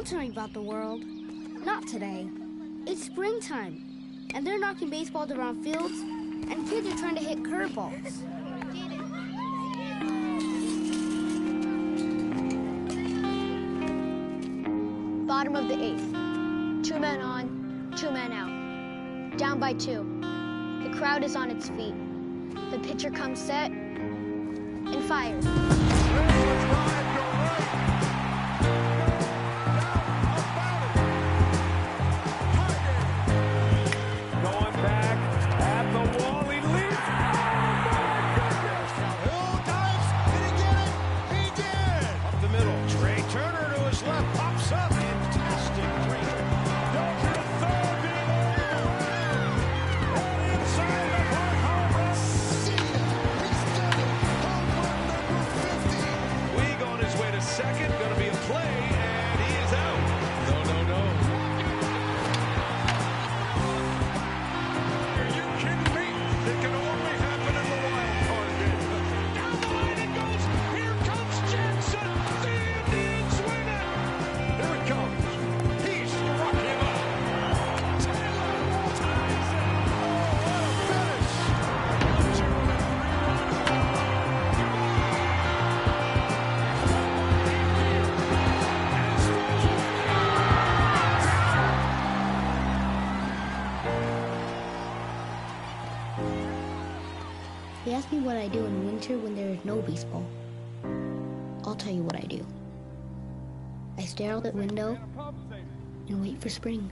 Don't tell me about the world. Not today. It's springtime, and they're knocking baseballs around fields, and kids are trying to hit curveballs. Bottom of the 8th. 2 men on, 2 men out. Down by 2. The crowd is on its feet. The pitcher comes set and fires. Going back at the wall, he leaps. Oh, my goodness! Hill dives. Did he get it? He did. Up the middle. Trey Turner to his left. Pops up. Fantastic. Trey goes to the third. Being overrun. And inside the park. Home run. See ya. He's done it. Home run number 50. Weig on his way to second. Going to be a play. And he is out. No. It can only happen in the wild card game. Down the line it goes. Here comes Jensen. The Indians win it. Here it comes. He struck him out. Taylor ties it. Oh, what a finish. 2-3 They ask me what I do in winter when there is no baseball. I'll tell you what I do. I stare out the window and wait for spring.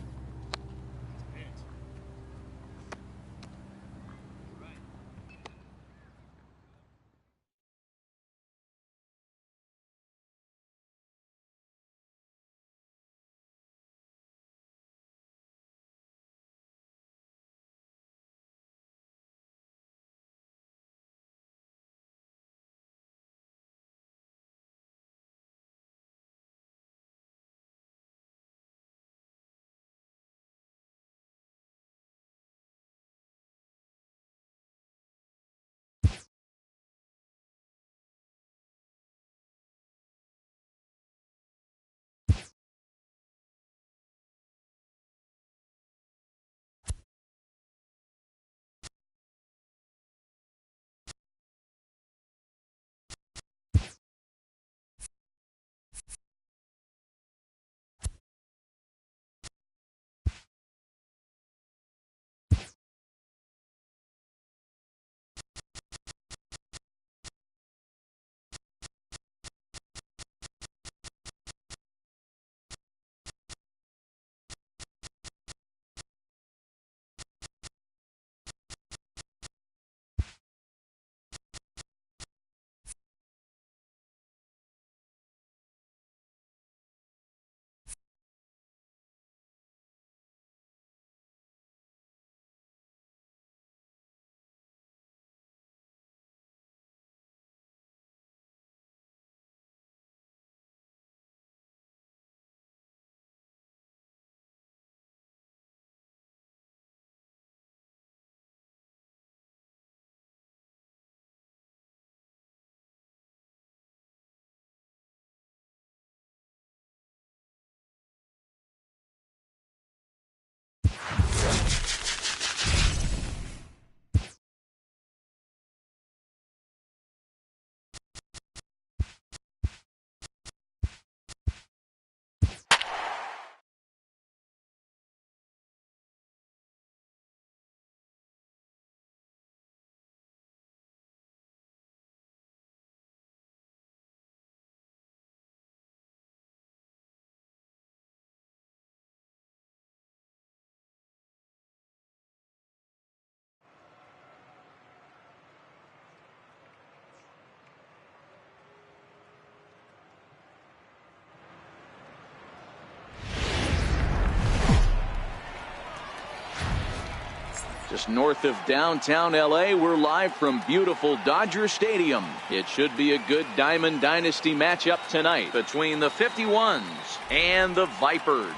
Just north of downtown LA, we're live from beautiful Dodger Stadium. It should be a good Diamond Dynasty matchup tonight between the 51s and the Vipers.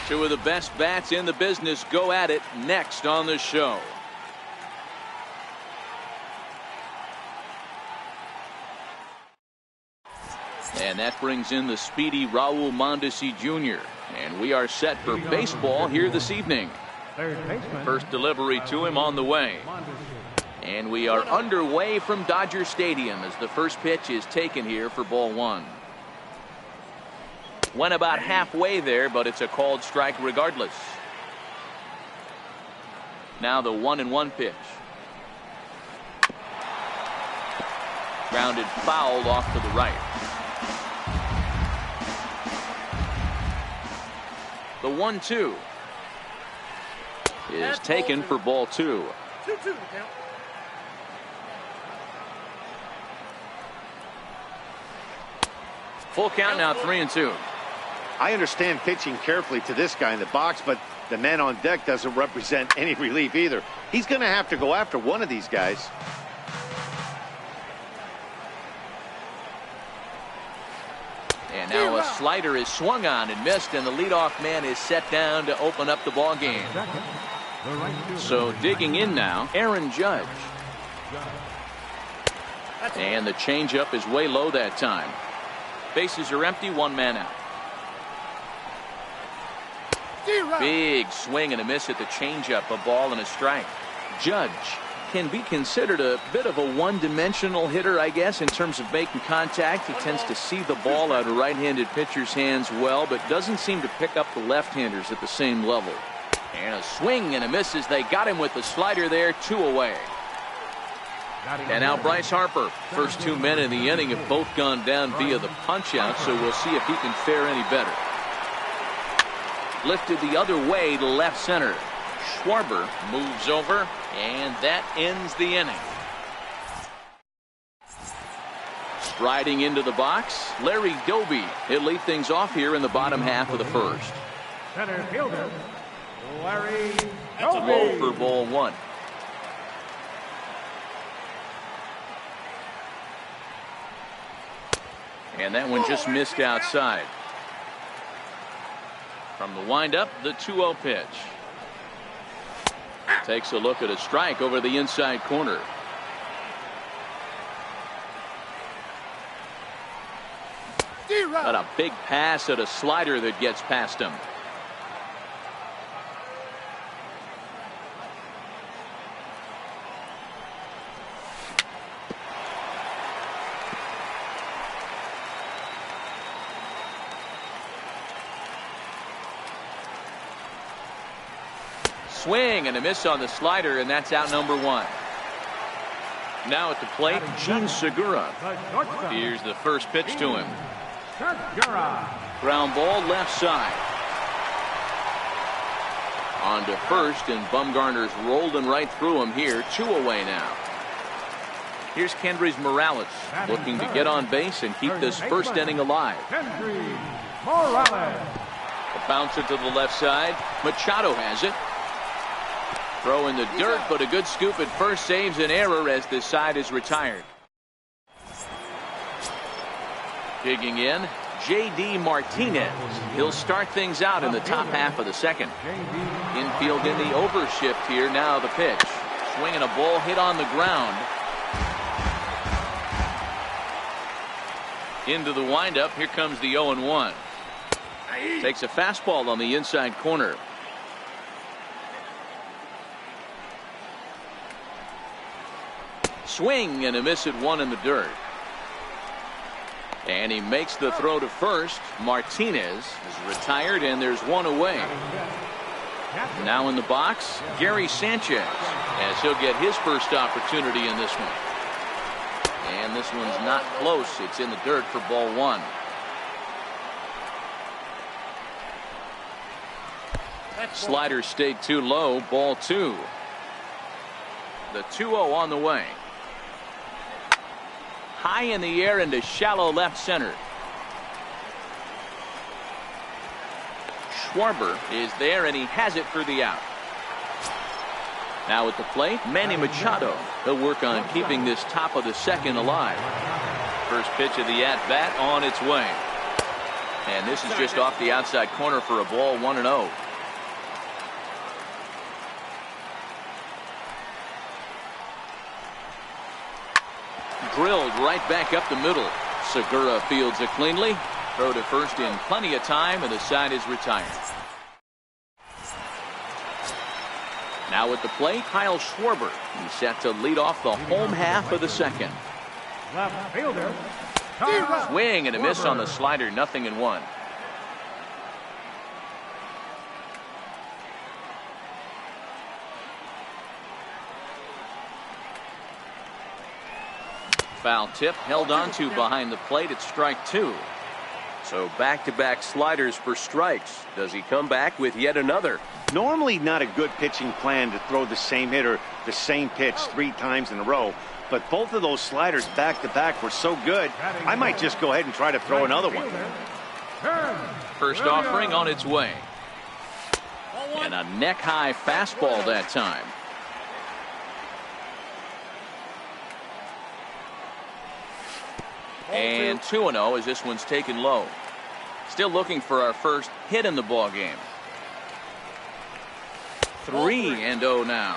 Two of the best bats in the business go at it next on the show. And that brings in the speedy Raul Mondesi Jr. And we are set for baseball here this evening. First delivery to him on the way. And we are underway from Dodger Stadium as the first pitch is taken here for ball one. Went about halfway there, but it's a called strike regardless. Now the 1-1 pitch. Grounded foul off to the right. The 1-2 is taken for ball two. 2-2. Full count now, 3-2. I understand pitching carefully to this guy in the box, but the man on deck doesn't represent any relief either. He's going to have to go after one of these guys. And now a slider is swung on and missed, and the leadoff man is set down to open up the ball game. So digging in now, Aaron Judge. And the changeup is way low that time. Bases are empty, one man out. Big swing and a miss at the changeup, a ball and a strike. Judge can be considered a bit of a one-dimensional hitter, I guess, in terms of making contact. He tends to see the ball out of right-handed pitchers' hands well, but doesn't seem to pick up the left-handers at the same level. And a swing and a miss as they got him with the slider there, 2 away. And now Bryce Harper. First 2 men in the inning have both gone down via the punch-out, so we'll see if he can fare any better. Lifted the other way to left center. Schwarber moves over, and that ends the inning. Striding into the box, Larry Doby. He'll lead things off here in the bottom half of the first. Center fielder, Larry Low for ball one. And that one just missed outside. From the windup, the 2-0 pitch. Takes a look at a strike over the inside corner. Got a big pass at a slider that gets past him. Swing and a miss on the slider, and that's out number 1. Now at the plate, Gene Segura. Here's the first pitch to him. Ground ball left side. On to first, and Bumgarner's rolling right through him here. 2 away now. Here's Kendrys Morales looking to get on base and keep this first inning alive. A bouncer to the left side. Machado has it. Throw in the dirt, but a good scoop at first saves an error as this side is retired. Digging in, J.D. Martinez. He'll start things out in the top half of the second. Infield in the overshift here. Now the pitch. Swinging a ball hit on the ground. Into the windup. Here comes the 0-1. Takes a fastball on the inside corner. Swing and a miss at 1 in the dirt. And he makes the throw to first. Martinez is retired, and there's 1 away. Now in the box, Gary Sanchez, as he'll get his first opportunity in this one. And this one's not close. It's in the dirt for ball 1. Slider stayed too low. Ball 2. The 2-0 on the way. High in the air into shallow left center. Schwarber is there, and he has it for the out. Now at the plate, Manny Machado. He'll work on keeping this top of the second alive. First pitch of the at-bat on its way. And this is just off the outside corner for a ball, 1-0. Drilled right back up the middle. Segura fields it cleanly. Throw to first in plenty of time, and the side is retired. Now at the plate, Kyle Schwarber. He's set to lead off the home half of the second. Left fielder. Swing and a miss on the slider, 0-1. Foul tip held onto behind the plate at strike 2. So back-to-back sliders for strikes. Does he come back with yet another? Normally not a good pitching plan to throw the same hitter the same pitch 3 times in a row, but both of those sliders back-to-back were so good, I might just go ahead and try to throw another one. First offering on its way. And a neck-high fastball that time. And 2-0 as this one's taken low. Still looking for our first hit in the ball game. 3-0 now.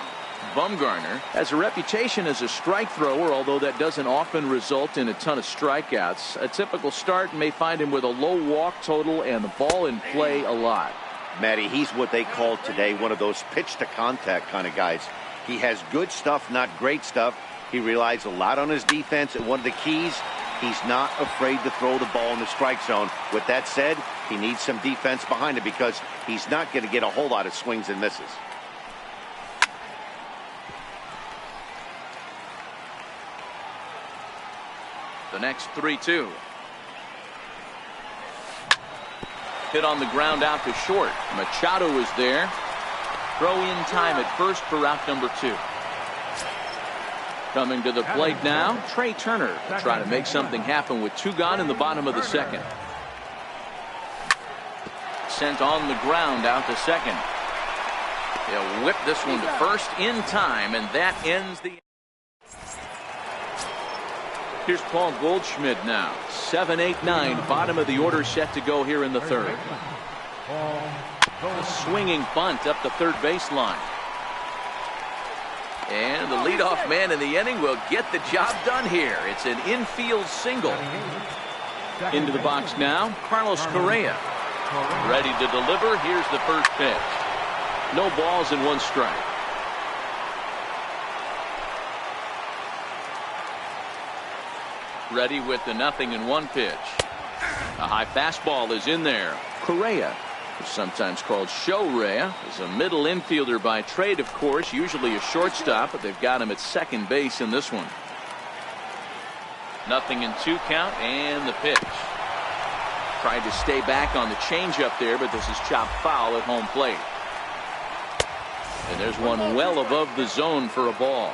Bumgarner has a reputation as a strike thrower, although that doesn't often result in a ton of strikeouts. A typical start may find him with a low walk total and the ball in play a lot. Matty, he's what they call today one of those pitch to contact kind of guys. He has good stuff, not great stuff. He relies a lot on his defense, and one of the keys, he's not afraid to throw the ball in the strike zone. With that said, he needs some defense behind it because he's not going to get a whole lot of swings and misses. The next 3-2. Hit on the ground out to short. Machado is there. Throw in time at first for route number 2. Coming to the plate now, Trey Turner to try to make something happen with 2 gone in the bottom of the second. Sent on the ground out to second. He'll whip this one to first in time, and that ends the. Here's Paul Goldschmidt now. 7, 8, 9, bottom of the order set to go here in the third. A swinging bunt up the third baseline. And the leadoff man in the inning will get the job done here. It's an infield single. Into the box now, Carlos Correa. Ready to deliver. Here's the first pitch. No balls and 1 strike. Ready with the 0-1 pitch. A high fastball is in there. Correa, who's sometimes called Show-Rea, is a middle infielder by trade, of course, usually a shortstop, but they've got him at second base in this one. 0-2 count, and the pitch. Tried to stay back on the changeup there, but this is chopped foul at home plate. And there's one well above the zone for a ball.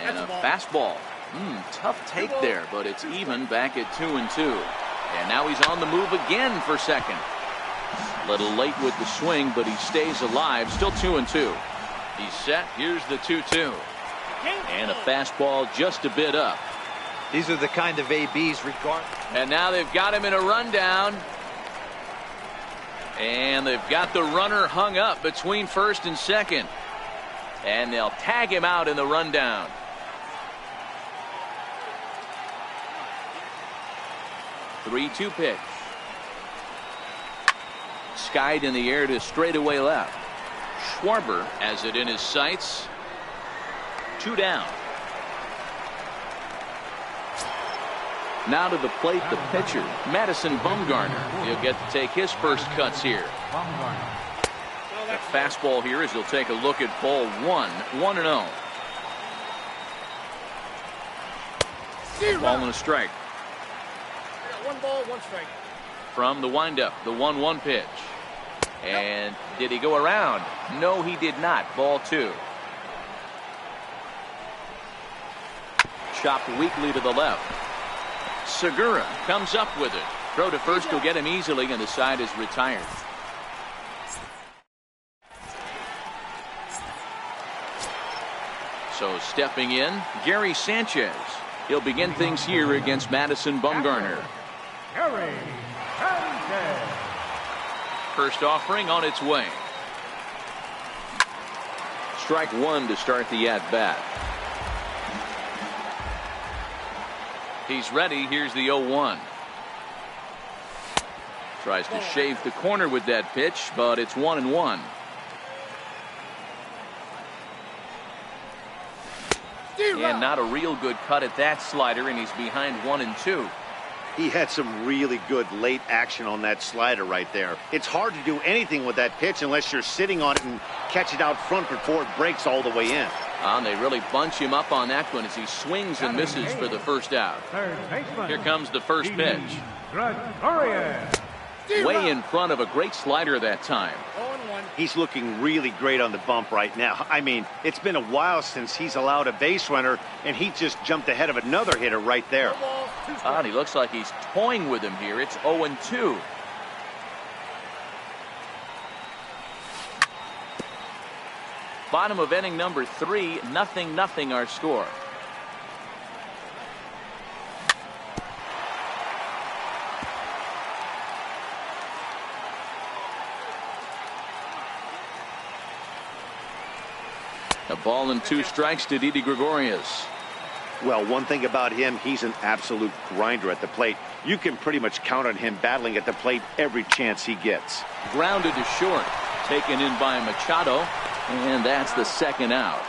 And a fastball. Tough take there, but it's even back at 2-2. And now he's on the move again for second. A little late with the swing, but he stays alive. Still 2-2. He's set. Here's the 2-2. And a fastball just a bit up. These are the kind of ABs regard. And now they've got him in a rundown. And they've got the runner hung up between first and second. And they'll tag him out in the rundown. The 3-2 pitch. Skied in the air to straightaway left. Schwarber has it in his sights. 2 down. Now to the plate, the pitcher, Madison Bumgarner. He'll get to take his first cuts here. The fastball here as he'll take a look at ball 1, 1-0. Ball and a strike. 1 ball, 1 strike. From the windup, the 1-1 pitch. And did he go around? No, he did not. Ball 2. Chopped weakly to the left. Segura comes up with it. Throw to first will get him easily, and the side is retired. So stepping in, Gary Sanchez. He'll begin things here against Madison Bumgarner. Gary Sanchez. First offering on its way. Strike 1 to start the at-bat. He's ready. Here's the 0-1. Tries to shave the corner with that pitch, but it's 1-1. And not a real good cut at that slider, and he's behind 1-2. He had some really good late action on that slider right there. It's hard to do anything with that pitch unless you're sitting on it and catch it out front before it breaks all the way in. And they really bunch him up on that one as he swings and misses for the first out. Here comes the first pitch. Way in front of a great slider that time. He's looking really great on the bump right now. I mean, it's been a while since he's allowed a base runner, and he just jumped ahead of another hitter right there. And he looks like he's toying with him here. It's 0-2. Bottom of inning number 3, 0-0 our score. A ball and 2 strikes to Didi Gregorius. Well, one thing about him, he's an absolute grinder at the plate. You can pretty much count on him battling at the plate every chance he gets. Grounded to short. Taken in by Machado. And that's the second out.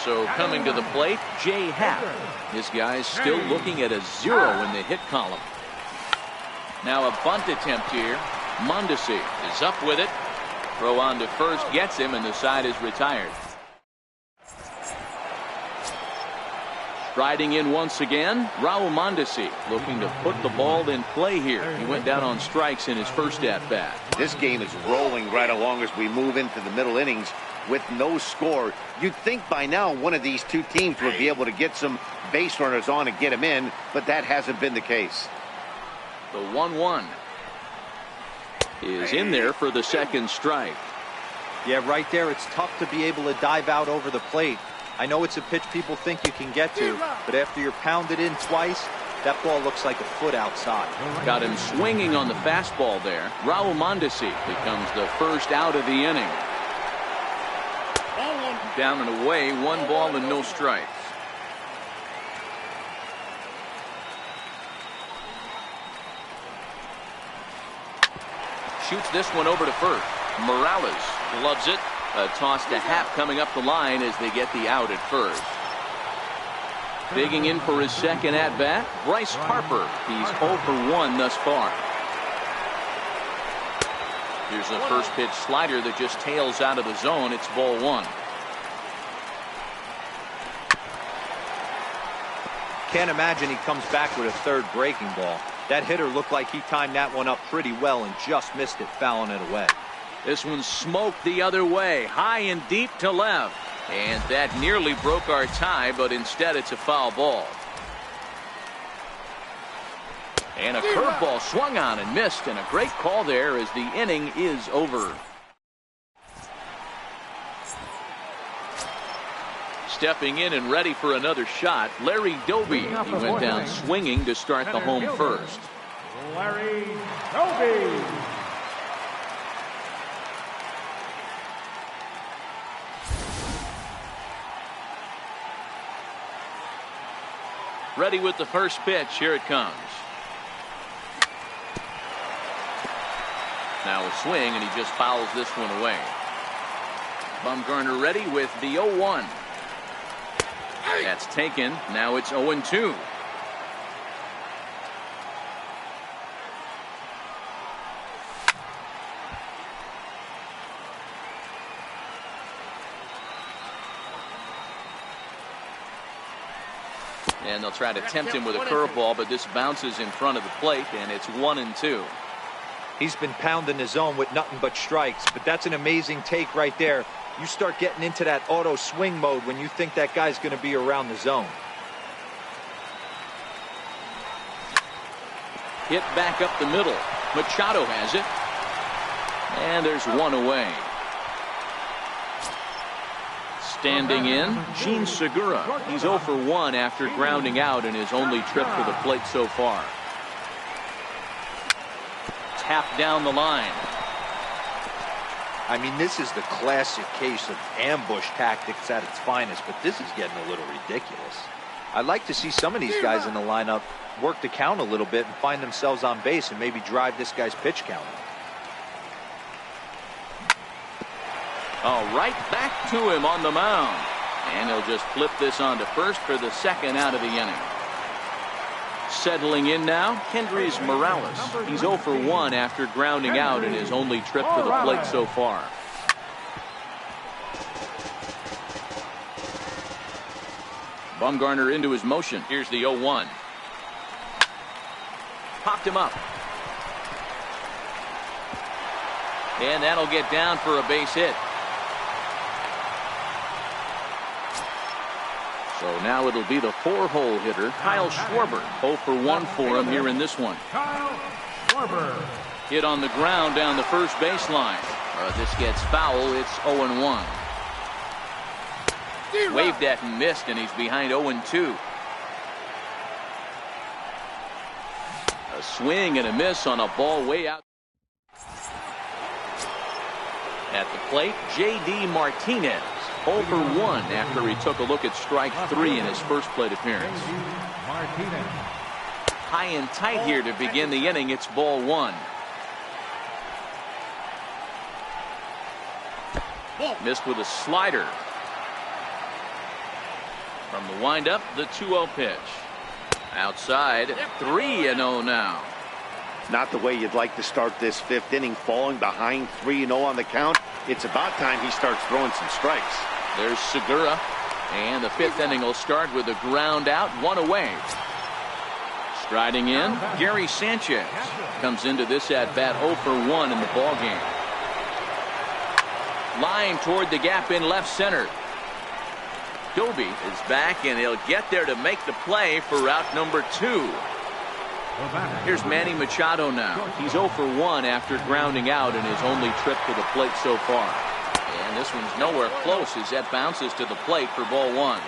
So coming to the plate, G-Hazy. This guy's still looking at a 0 in the hit column. Now a bunt attempt here. Mondesi is up with it. Throw on to first gets him, and the side is retired. Striding in once again, Raul Mondesi looking to put the ball in play here. He went down on strikes in his first at-bat. This game is rolling right along as we move into the middle innings with no score. You'd think by now one of these two teams would be able to get some base runners on and get them in, but that hasn't been the case. The 1-1 is in there for the second strike. Yeah, right there, it's tough to be able to dive out over the plate. I know it's a pitch people think you can get to, but after you're pounded in twice, that ball looks like a foot outside. Got him swinging on the fastball there. Raul Mondesi becomes the first out of the inning. Down and away, 1 ball and no strikes. Shoots this one over to first. Morales gloves it. A toss to Happ coming up the line as they get the out at first. Digging in for his second at-bat, Bryce Harper. He's 0 for 1 thus far. Here's a first pitch slider that just tails out of the zone. It's ball 1. Can't imagine he comes back with a third breaking ball. That hitter looked like he timed that one up pretty well and just missed it, fouling it away. This one smoked the other way, high and deep to left. And that nearly broke our tie, but instead it's a foul ball. And a curveball swung on and missed, and a great call there as the inning is over. Stepping in and ready for another shot, Larry Doby. He went down swinging to start the home first. Larry Doby. Ready with the first pitch. Here it comes. Now a swing, and he just fouls this one away. Bumgarner ready with the 0-1. That's taken. Now it's 0-2. And they'll try to tempt him with a curveball, but this bounces in front of the plate, and it's 1-2. He's been pounding the zone with nothing but strikes, but that's an amazing take right there. You start getting into that auto swing mode when you think that guy's going to be around the zone. Hit back up the middle. Machado has it. And there's one away. Standing in, Gene Segura. He's 0 for 1 after grounding out in his only trip to the plate so far. Tapped down the line. I mean, this is the classic case of ambush tactics at its finest, but this is getting a little ridiculous. I'd like to see some of these guys in the lineup work the count a little bit and find themselves on base and maybe drive this guy's pitch count. All right, back to him on the mound. And he'll just flip this on to first for the second out of the inning. Settling in now, Kendrys Morales. He's 0 for 1 after grounding out in his only trip to the plate so far. Bumgarner into his motion. Here's the 0-1. Popped him up. And that'll get down for a base hit. So now it'll be the 4-hole hitter, Kyle Schwarber. 0 for 1 for him here in this one. Kyle Schwarber. Hit on the ground down the first baseline. This gets foul. It's 0-1. Waved at and missed, and he's behind 0-2. A swing and a miss on a ball way out. At the plate, J.D. Martinez. 0 for 1 after he took a look at strike 3 in his first plate appearance. High and tight here to begin the inning. It's ball 1. Missed with a slider. From the windup, the 2-0 pitch. Outside, 3-0 now. Not the way you'd like to start this 5th inning, falling behind 3-0 on the count. It's about time he starts throwing some strikes. There's Segura, and the 5th inning will start with a ground out, 1 away. Striding in, Gary Sanchez comes into this at bat 0 for 1 in the ball game. Line toward the gap in left center. Doby is back, and he'll get there to make the play for route number 2. Here's Manny Machado now. He's 0 for 1 after grounding out in his only trip to the plate so far. And this one's nowhere close as that bounces to the plate for ball 1.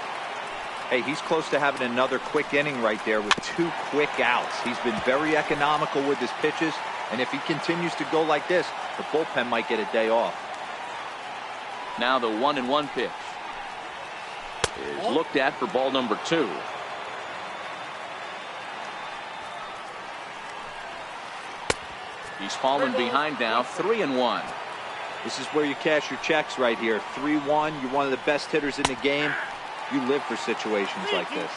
Hey, he's close to having another quick inning right there with 2 quick outs. He's been very economical with his pitches, and if he continues to go like this, the bullpen might get a day off. Now the 1-1 pitch is looked at for ball number 2. He's fallen behind now, 3-1. This is where you cash your checks right here. 3-1. You're one of the best hitters in the game. You live for situations like this.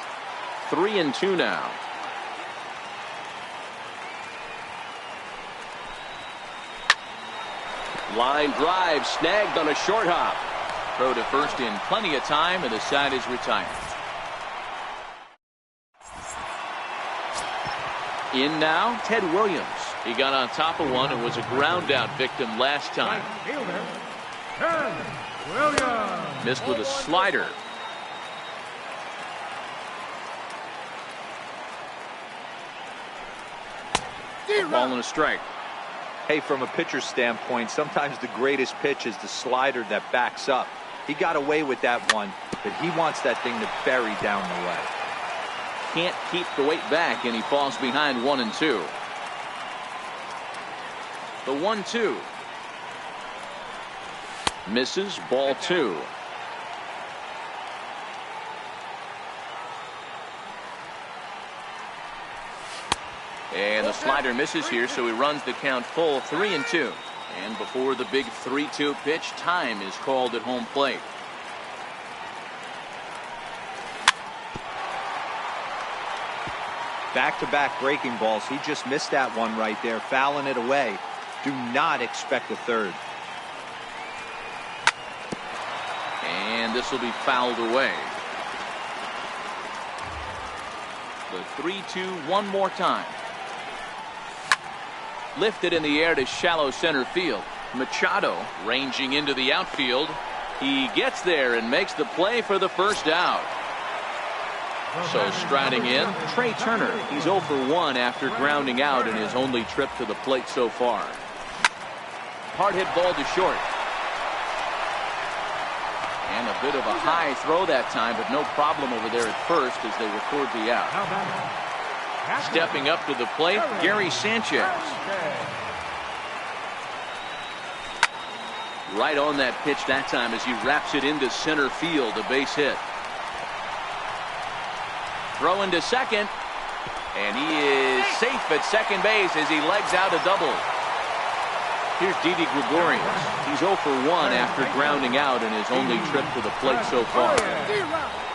3-2 now. Line drive snagged on a short hop. Throw to first in plenty of time, and the side is retired. In now, Ted Williams. He got on top of one and was a ground out victim last time. Ted Williams. Missed with a slider. A ball and a strike. Hey, from a pitcher's standpoint, sometimes the greatest pitch is the slider that backs up. He got away with that one, but he wants that thing to bury down the way. Can't keep the weight back, and he falls behind 1-2. The 1-2. Misses, ball 2. And the slider misses here, so he runs the count full, 3-2. And before the big 3-2 pitch, time is called at home plate. Back-to-back breaking balls. He just missed that one right there, fouling it away. Do not expect a third. And this will be fouled away. The 3-2 one more time. Lifted in the air to shallow center field. Machado ranging into the outfield. He gets there and makes the play for the first out. So striding in, Trey Turner. He's 0 for 1 after grounding out in his only trip to the plate so far. Hard hit ball to short. And a bit of a high throw that time, but no problem over there at first as they record the out. Stepping up to the plate, Gary Sanchez. Right on that pitch that time as he wraps it into center field, a base hit. Throw into second. And he is safe at second base as he legs out a double. Here's Didi Gregorius. He's 0 for 1 after grounding out in his only trip to the plate so far.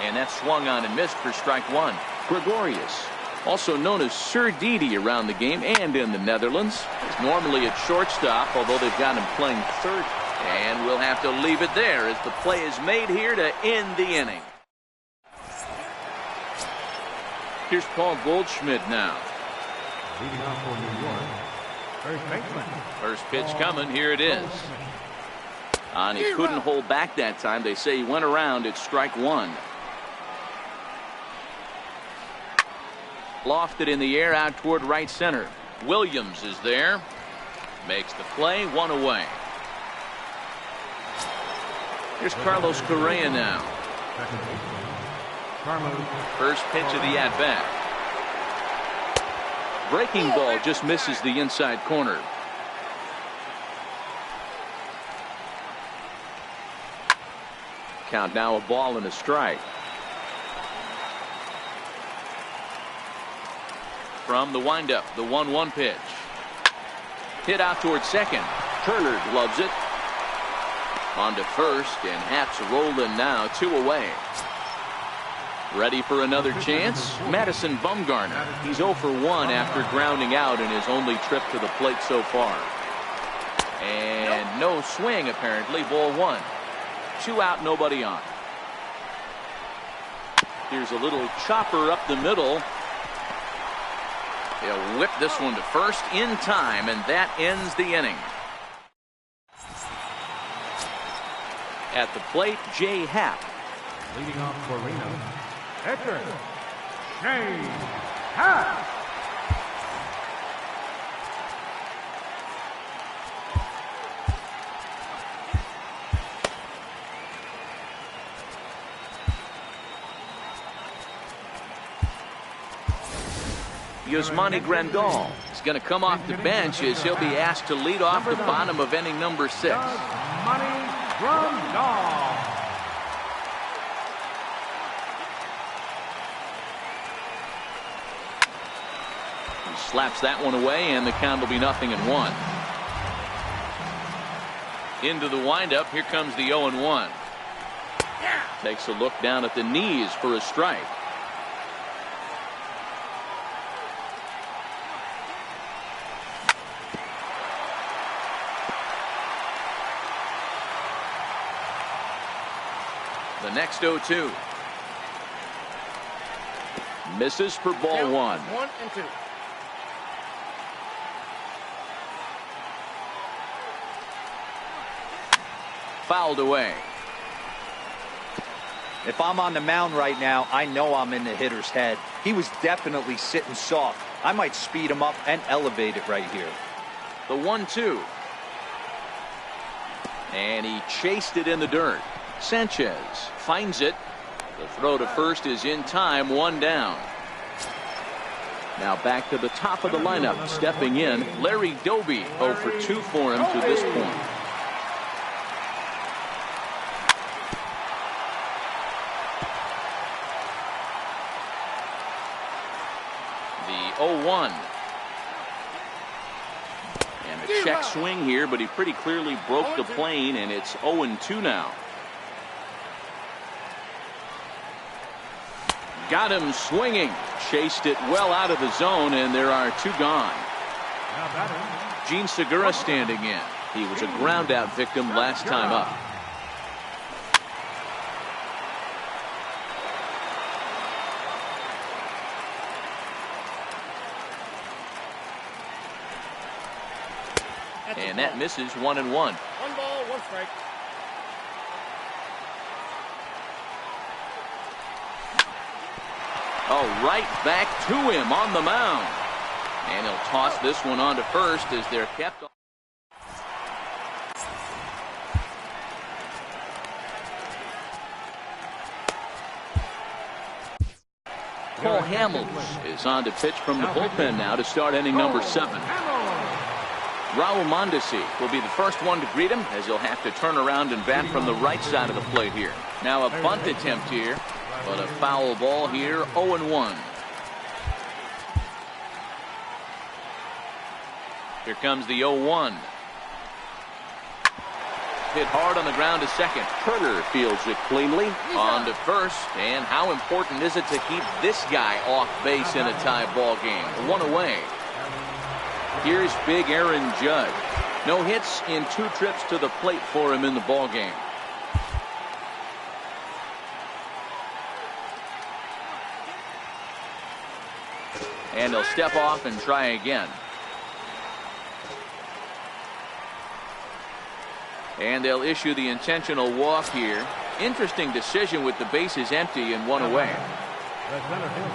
And that's swung on and missed for strike one. Gregorius, also known as Sir Didi around the game and in the Netherlands, is normally at shortstop, although they've got him playing third. And we'll have to leave it there as the play is made here to end the inning. Here's Paul Goldschmidt now. Leading off for New York, first baseman. First pitch coming. Here it is. And he couldn't hold back that time. They say he went around. It's strike one. Lofted in the air out toward right center. Williams is there. Makes the play. One away. Here's Carlos Correa now. Second baseman. Carlos. First pitch of the at-bat. Breaking ball just misses the inside corner. Count now a ball and a strike. From the windup, the 1-1 pitch. Hit out towards second. Turner gloves it. On to first, and Haps rolling now, 2 away. Ready for another chance? Madison Bumgarner. He's 0 for 1 after grounding out in his only trip to the plate so far. And no swing, apparently. Ball 1. 2 out, nobody on. Here's a little chopper up the middle. He'll whip this one to first in time, and that ends the inning. At the plate, Jay Happ. Leading off for Reno, Edgar Shane Happ. Yasmani Grandal is going to come off the bench as he'll be asked to lead off the bottom of inning number 6. Yasmani Grandal. He slaps that one away, and the count will be 0-1. Into the windup. Here comes the 0-1. Takes a look down at the knees for a strike. The next 0-2. Misses for ball 1. 1-2. Fouled away. If I'm on the mound right now, I know I'm in the hitter's head. He was definitely sitting soft. I might speed him up and elevate it right here. The 1-2. And he chased it in the dirt. Sanchez finds it. The throw to first is in time. 1 down. Now back to the top of the lineup. Stepping in, Larry Doby. 0 for 2 for him to this point. The 0-1. And a check swing here, but he pretty clearly broke the plane, and it's 0-2 now. Got him swinging. Chased it well out of the zone, and there are 2 gone. Gene Segura standing in. He was a ground out victim last time up. And that misses. 1-1. 1 ball, 1 strike. Oh, right back to him on the mound. And he'll toss this one on to first as they're kept. Cole Hamels is on to pitch from the bullpen now to start inning number 7. Raul Mondesi will be the first one to greet him as he'll have to turn around and bat from the right side of the plate here. Now a bunt attempt here. But a foul ball here, 0-1. Here comes the 0-1. Hit hard on the ground to second. Turner fields it cleanly. On to first. And how important is it to keep this guy off base in a tie ball game? One away. Here's big Aaron Judge. No hits in 2 trips to the plate for him in the ball game. And he'll step off and try again. And they'll issue the intentional walk here. Interesting decision with the bases empty and 1 away.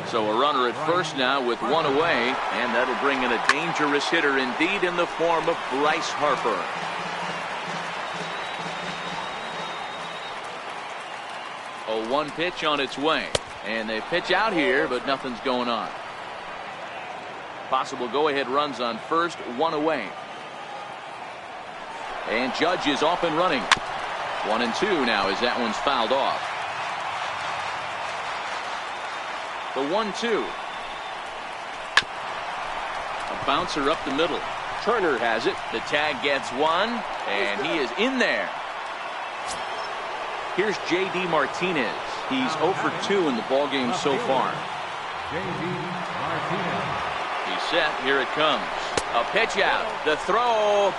So a runner at first now with 1 away, and that'll bring in a dangerous hitter indeed in the form of Bryce Harper. A 1 pitch on its way, and they pitch out here, but nothing's going on. Possible go-ahead runs on first, 1 away. And Judge is off and running. 1-2 now as that one's fouled off. The 1-2. A bouncer up the middle. Turner has it. The tag gets 1, and he is in there. Here's J.D. Martinez. He's 0 for 2 in the ballgame so far. J.D. Martinez. He's set. Here it comes. A pitch out. The throw.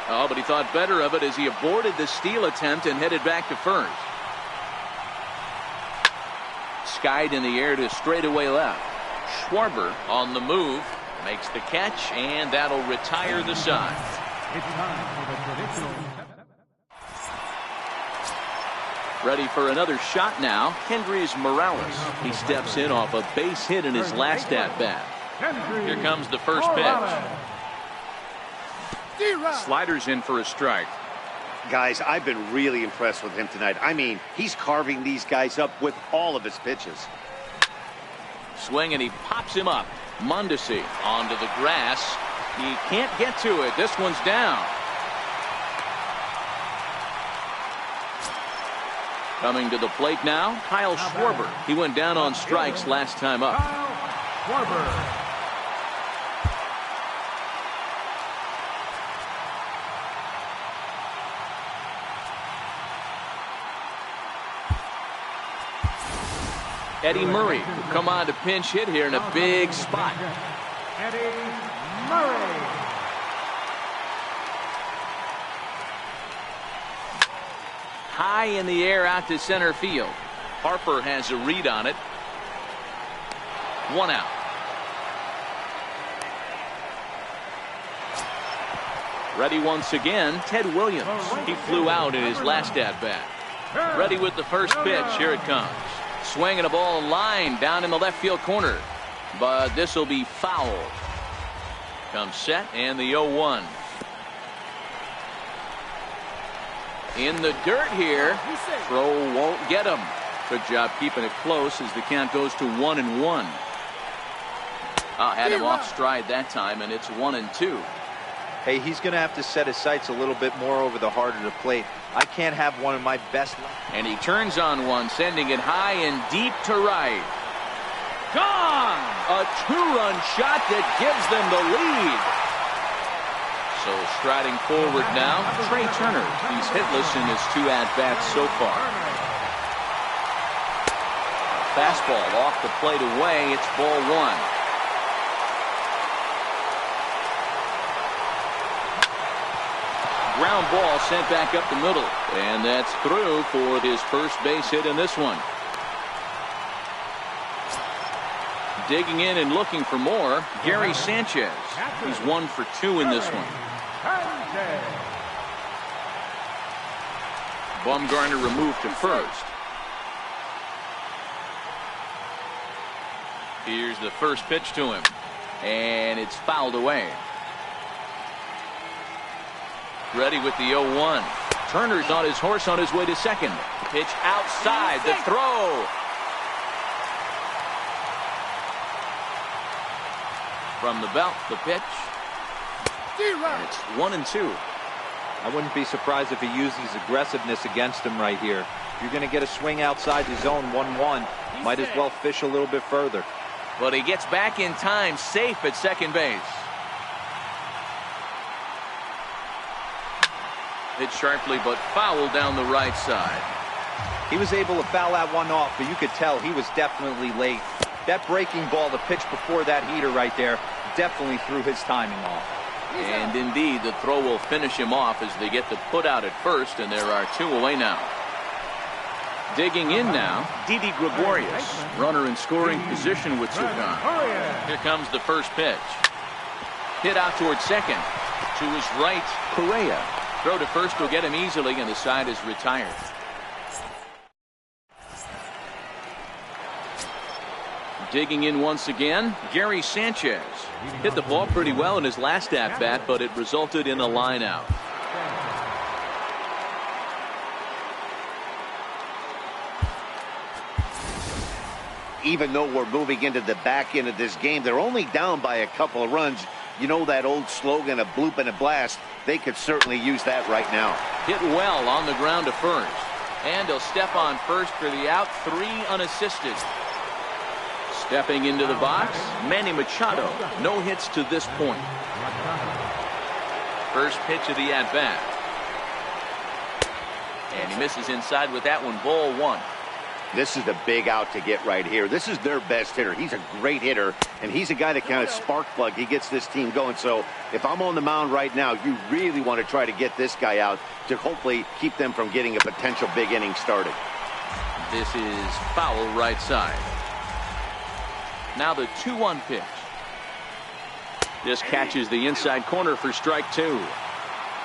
Oh, but he thought better of it as he aborted the steal attempt and headed back to first. Skied in the air to straightaway left. Schwarber on the move. Makes the catch, and that'll retire the side. It's time for the traditional. Ready for another shot now. Hendrys Morales. He steps in off a base hit in his last at-bat. Here comes the first pitch. Sliders in for a strike. Guys, I've been really impressed with him tonight. I mean, he's carving these guys up with all of his pitches. Swing, and he pops him up. Mondesi onto the grass. He can't get to it. This one's down. Coming to the plate now, Kyle Schwarber. He went down on strikes last time up. Schwarber. Eddie Murray will come on to pinch hit here in a big spot. Eddie Murray. High in the air out to center field. Harper has a read on it. 1 out. Ready once again, Ted Williams. He flew out in his last at-bat. Ready with the first pitch. Here it comes. Swinging a ball line down in the left field corner. But this will be foul. Comes set, and the 0-1. In the dirt here. Throw won't get him. Good job keeping it close as the count goes to 1-1. Had him off stride that time, and it's 1-2. Hey, he's going to have to set his sights a little bit more over the heart of the plate. I can't have one of my best. And he turns on one, sending it high and deep to right. Gone! A 2-run shot that gives them the lead. So striding forward now, Trey Turner. He's hitless in his 2 at-bats so far. Fastball off the plate away. It's ball 1. Ground ball sent back up the middle, and that's through for his first base hit in this one. Digging in and looking for more, Gary Sanchez. He's 1 for 2 in this one. Bumgarner removed to first. Here's the first pitch to him, and it's fouled away. Ready with the 0-1. Turner's on his horse on his way to second. Pitch outside. The throw. From the belt, the pitch. And it's 1-2. I wouldn't be surprised if he used his aggressiveness against him right here. If you're going to get a swing outside the zone 1-1, might as well fish a little bit further. But he gets back in time, safe at second base. Hit sharply, but foul down the right side. He was able to foul that one off, but you could tell he was definitely late. That breaking ball, the pitch before that heater right there, definitely threw his timing off. And indeed, the throw will finish him off as they get the put out at first, and there are 2 away now. Digging in now, Didi Gregorius, runner in scoring position with 2 gone. Here comes the first pitch. Hit out towards second. To his right, Correa. Throw to first will get him easily, and the side is retired. Digging in once again, Gary Sanchez. Hit the ball pretty well in his last at-bat, but it resulted in a line out. Even though we're moving into the back end of this game, they're only down by a couple of runs. You know that old slogan, a bloop and a blast. They could certainly use that right now. Hit well on the ground to first. And he'll step on first for the out, 3 unassisted. Stepping into the box, Manny Machado. No hits to this point. First pitch of the at-bat. And he misses inside with that one, ball 1. This is the big out to get right here. This is their best hitter. He's a great hitter, and he's a guy that kind of spark plug. He gets this team going. So if I'm on the mound right now, you really want to try to get this guy out to hopefully keep them from getting a potential big inning started. This is foul right side. Now the 2-1 pitch. This catches the inside corner for strike 2.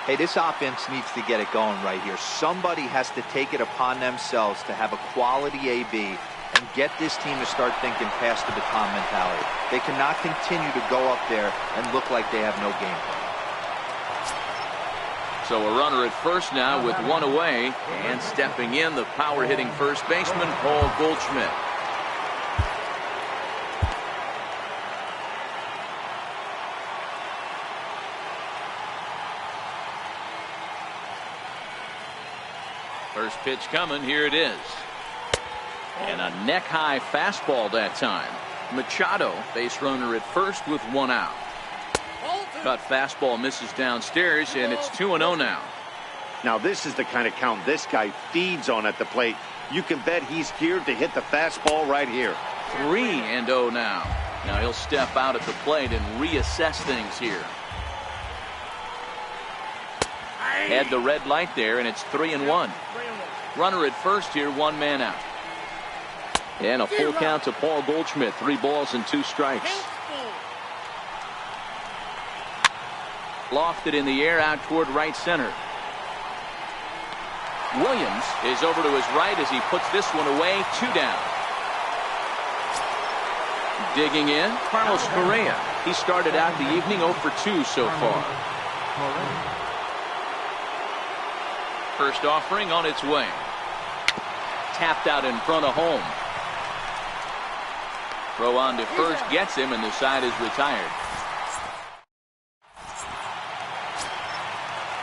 Hey, this offense needs to get it going right here. Somebody has to take it upon themselves to have a quality AB and get this team to start thinking past the baton mentality. They cannot continue to go up there and look like they have no game plan. So a runner at first now with 1 away, and stepping in, the power-hitting first baseman, Paul Goldschmidt. First pitch coming, here it is. And a neck-high fastball that time. Machado, base runner at first with 1 out. Cut fastball misses downstairs, and it's 2-0 now. Now this is the kind of count this guy feeds on at the plate. You can bet he's geared to hit the fastball right here. 3-0 now. Now he'll step out at the plate and reassess things here. Had the red light there, and it's 3-1. Runner at first here, 1 man out. And a full count to Paul Goldschmidt. 3 balls and 2 strikes. Lofted in the air out toward right center. Williams is over to his right as he puts this one away. 2 down. Digging in, Carlos Correa. He started out the evening 0 for 2 so far. First offering on its way. Tapped out in front of home. Throw on to first gets him, and the side is retired.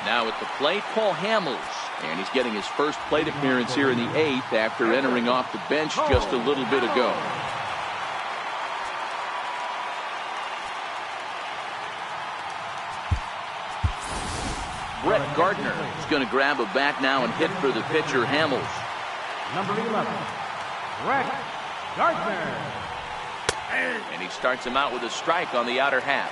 Now at the plate, Paul Hamels. And he's getting his first plate appearance here in the 8th after entering off the bench just a little bit ago. Brett Gardner is going to grab a bat now and hit for the pitcher, Hamels. Number 11, Brett Gardner. And he starts him out with a strike on the outer half.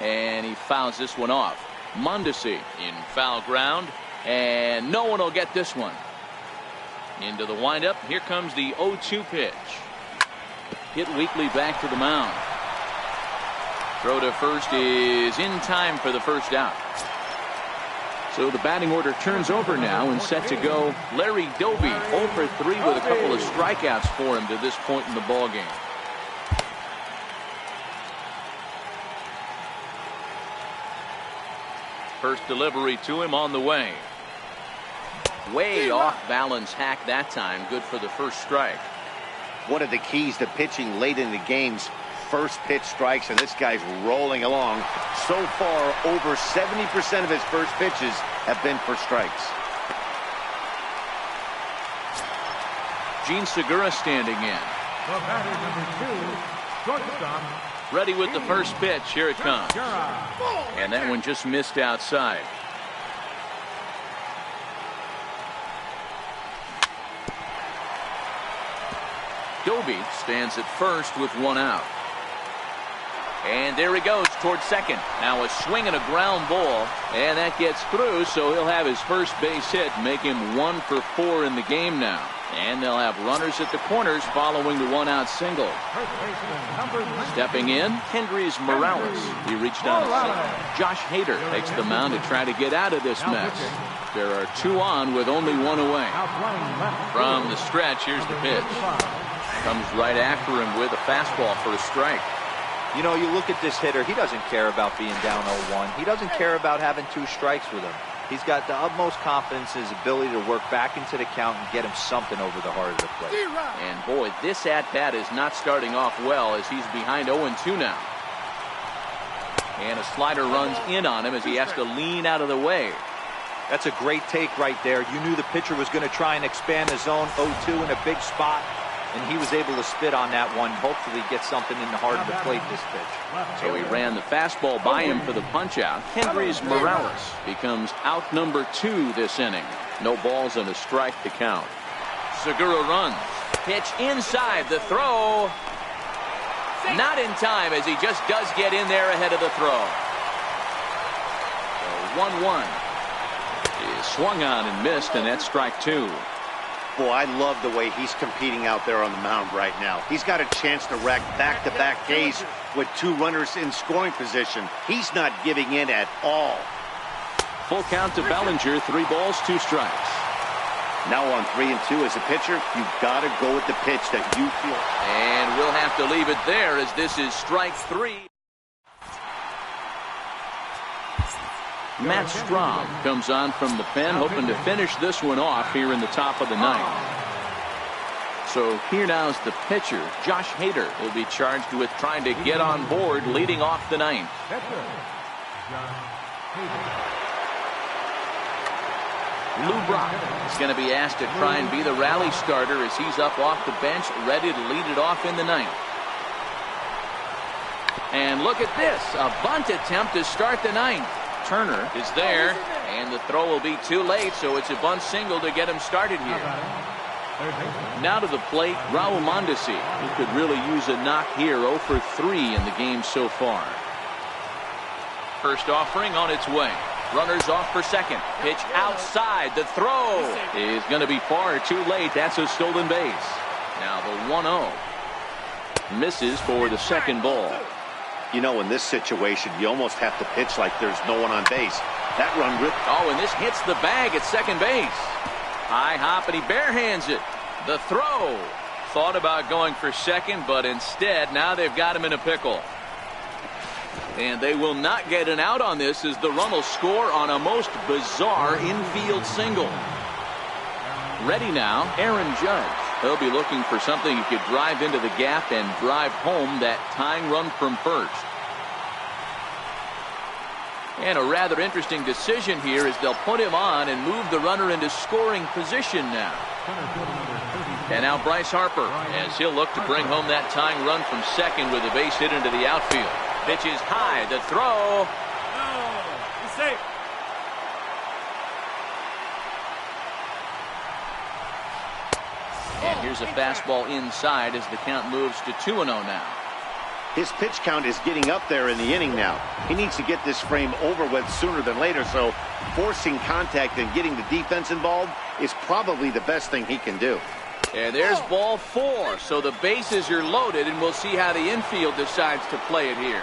And he fouls this one off. Mondesi in foul ground, and no one will get this one. Into the windup. Here comes the 0-2 pitch. Hit weakly back to the mound. Throw to first is in time for the first out. So the batting order turns over now, and set to go Larry Doby, 0 for 3 with a couple of strikeouts for him to this point in the ballgame. First delivery to him on the way. Way off balance hack that time. Good for the first strike. One of the keys to pitching late in the games, first pitch strikes, and this guy's rolling along. So far, over 70% of his first pitches have been for strikes. Gene Segura standing in. The batter, number 2, shortstop. Ready with the first pitch. Here it comes. And that one just missed outside. Doby stands at first with one out. And there he goes towards second. Now a swing and a ground ball. And that gets through, so he'll have his first base hit, make him 1 for 4 in the game now. And they'll have runners at the corners following the one-out single. Stepping in, Kendrys Morales. He reached out. Josh Hader takes the mound to try to get out of this mess. There are 2 on with only 1 away. From the stretch, here's the pitch. Comes right after him with a fastball for a strike. You know, you look at this hitter, he doesn't care about being down 0-1. He doesn't care about having 2 strikes with him. He's got the utmost confidence in his ability to work back into the count and get him something over the heart of the plate. And boy, this at-bat is not starting off well as he's behind 0-2 now. And a slider runs in on him as he has to lean out of the way. That's a great take right there. You knew the pitcher was going to try and expand the zone. 0-2 in a big spot. And he was able to spit on that one, hopefully get something in the heart of the plate this pitch. So he ran the fastball by him for the punch-out. Kendrys Morales becomes out number 2 this inning. No balls and a strike to count. Segura runs. Pitch inside. The throw. Not in time as he just does get in there ahead of the throw. So 1-1. He swung on and missed, and that's strike 2. Boy, I love the way he's competing out there on the mound right now. He's got a chance to rack back-to-back Ks with 2 runners in scoring position. He's not giving in at all. Full count to Bellinger. 3 balls, 2 strikes. Now on 3-2 as a pitcher, you've got to go with the pitch that you feel. And we'll have to leave it there as this is strike 3. Matt Strahm comes on from the pen, hoping to finish this one off here in the top of the 9th. So here now is the pitcher, Josh Hader, will be charged with trying to get on board leading off the 9th. Lou Brock is going to be asked to try and be the rally starter as he's up off the bench, ready to lead it off in the 9th. And look at this, a bunt attempt to start the 9th. Turner is there, and the throw will be too late, so it's a bunt single to get him started here. Now to the plate, Raul Mondesi, who could really use a knock here. 0 for 3 in the game so far. First offering on its way. Runners off for second. Pitch outside. The throw is going to be far too late. That's a stolen base. Now the 1-0. Misses for the second ball. You know, in this situation, you almost have to pitch like there's no one on base. That run ripped. Oh, and this hits the bag at second base. High hop, and he barehands it. The throw. Thought about going for second, but instead, now they've got him in a pickle. And they will not get an out on this as the run will score on a most bizarre infield single. Ready now, Aaron Judge. He'll be looking for something he could drive into the gap and drive home that tying run from first. And a rather interesting decision here is they'll put him on and move the runner into scoring position now. And now Bryce Harper, as he'll look to bring home that tying run from second with a base hit into the outfield. Pitch is high, the throw. He's safe. And here's a fastball inside as the count moves to 2-0 now. His pitch count is getting up there in the inning now. He needs to get this frame over with sooner than later, so forcing contact and getting the defense involved is probably the best thing he can do. And there's ball 4, so the bases are loaded, and we'll see how the infield decides to play it here.